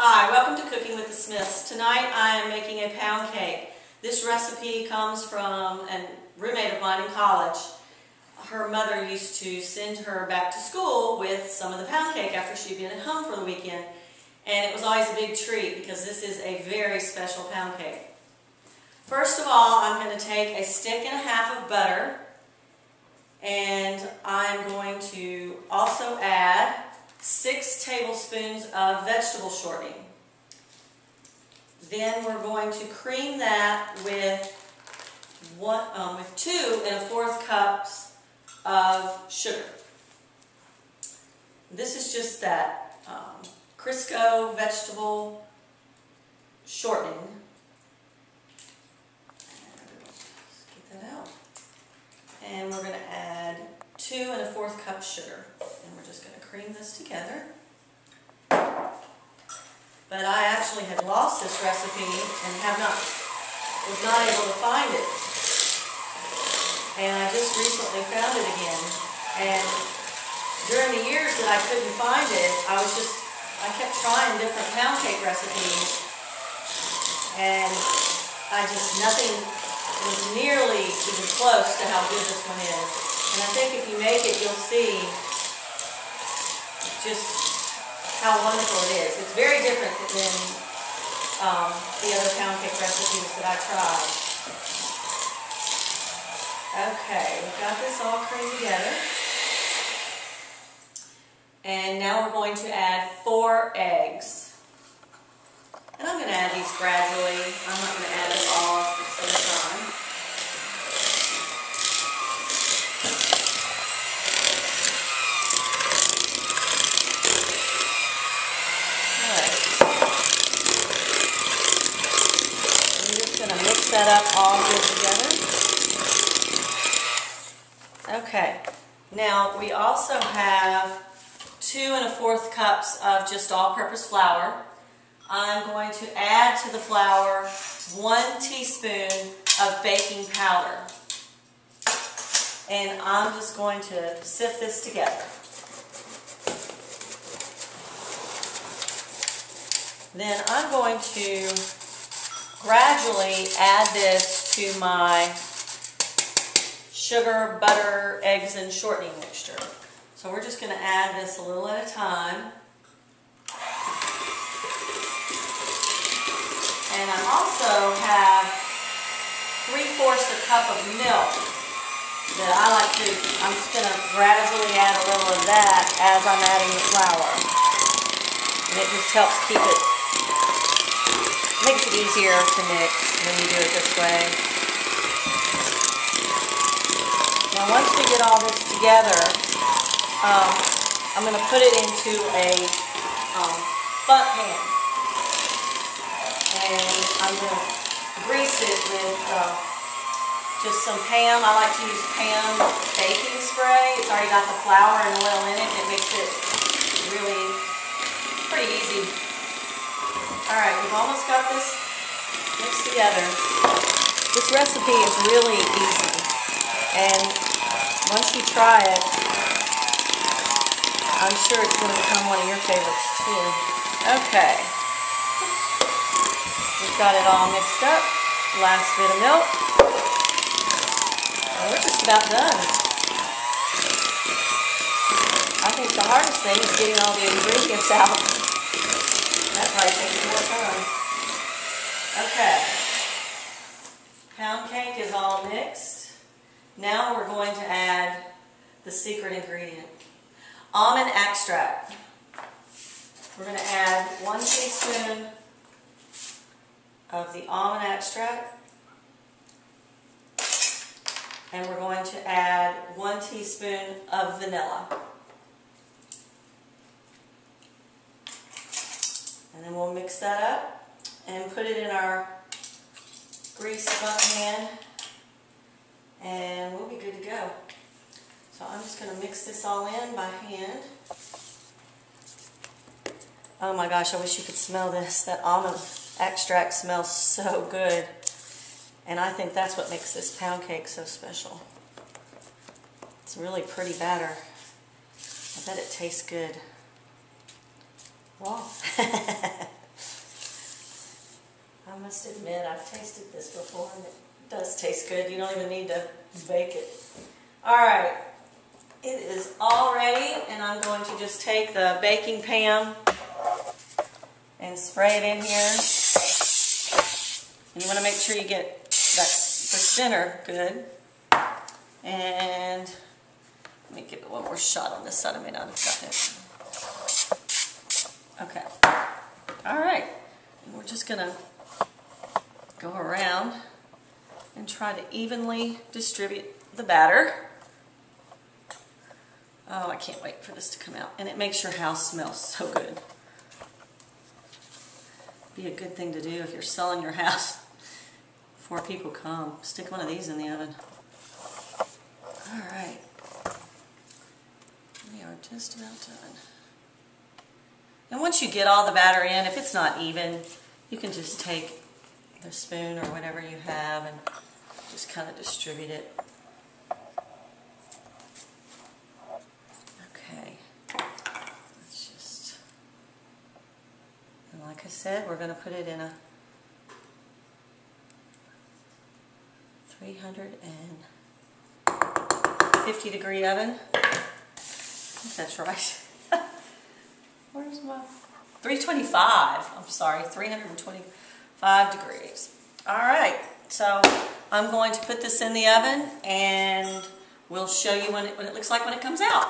Hi, welcome to Cooking with the Smiths. Tonight I am making a pound cake. This recipe comes from a roommate of mine in college. Her mother used to send her back to school with some of the pound cake after she'd been at home for the weekend. And it was always a big treat because this is a very special pound cake. First of all, I'm going to take a stick and a half of butter, and I'm going to also add 6 tablespoons of vegetable shortening. Then we're going to cream that with 2 1/4 cups of sugar. This is just that Crisco vegetable shortening. Let's get that out. And we're going to add 2 1/4 cups sugar. And we're just going to cream this together. But I actually had lost this recipe and was not able to find it. And I just recently found it again. And during the years that I couldn't find it, I kept trying different pound cake recipes. And nothing was nearly even close to how good this one is. And I think if you make it, you'll see just how wonderful it is. It's very different than the other pound cake recipes that I tried. Okay, we've got this all creamed together. And now we're going to add 4 eggs. And I'm going to add these gradually. I'm not going to add it all at the same time. That up all good together. Okay, now we also have 2 1/4 cups of just all-purpose flour. I'm going to add to the flour 1 teaspoon of baking powder. And I'm just going to sift this together. Then I'm going to gradually add this to my sugar, butter, eggs, and shortening mixture. So we're just going to add this a little at a time. And I also have 3/4 a cup of milk that I'm just going to gradually add a little of that as I'm adding the flour. And it just helps keep it, makes it easier to mix when you do it this way. Now once we get all this together, I'm going to put it into a butt pan. And I'm going to grease it with just some Pam. I like to use Pam baking spray. It's already got the flour and oil in it. It makes it really pretty easy. Alright, we've almost got this mixed together. This recipe is really easy, and once you try it, I'm sure it's going to become one of your favorites too. Okay, we've got it all mixed up. Last bit of milk. And we're just about done. I think the hardest thing is getting all the ingredients out. That probably takes more time. Okay. Pound cake is all mixed. Now we're going to add the secret ingredient. Almond extract. We're going to add 1 teaspoon of the almond extract. And we're going to add 1 teaspoon of vanilla. And then we'll mix that up and put it in our greased butt pan, and we'll be good to go. So I'm just going to mix this all in by hand. Oh my gosh, I wish you could smell this. That almond extract smells so good. And I think that's what makes this pound cake so special. It's a really pretty batter. I bet it tastes good. Wow. I must admit, I've tasted this before and it does taste good. You don't even need to bake it. Alright, it is all ready, and I'm going to just take the baking pan and spray it in here. And you want to make sure you get the center good. And let me give it one more shot on this side. I may not have gotten it. Okay. Alright. We're just going to go around and try to evenly distribute the batter. Oh, I can't wait for this to come out. And it makes your house smell so good. Be a good thing to do if you're selling your house before people come. Stick one of these in the oven. Alright. We are just about done. And once you get all the batter in, if it's not even, you can just take the spoon or whatever you have and just kind of distribute it. Okay. Let's just, and like I said, we're going to put it in a 350-degree oven. I think that's right. Where's my 325? I'm sorry, 325 degrees. All right, so I'm going to put this in the oven, and we'll show you what it looks like when it comes out.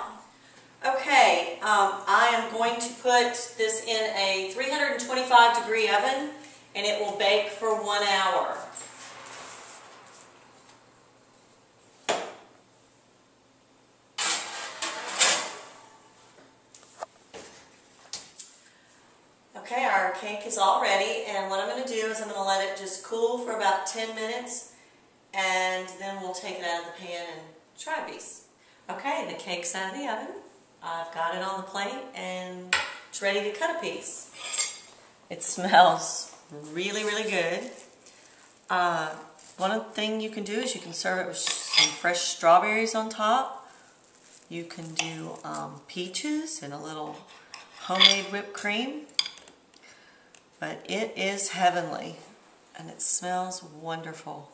Okay, I am going to put this in a 325-degree oven, and it will bake for 1 hour. Okay, our cake is all ready, and what I'm going to do is I'm going to let it just cool for about 10 minutes, and then we'll take it out of the pan and try a piece. Okay, the cake's out of the oven. I've got it on the plate, and it's ready to cut a piece. It smells really, really good. One thing you can do is you can serve it with some fresh strawberries on top. You can do peaches and a little homemade whipped cream. But it is heavenly, and it smells wonderful.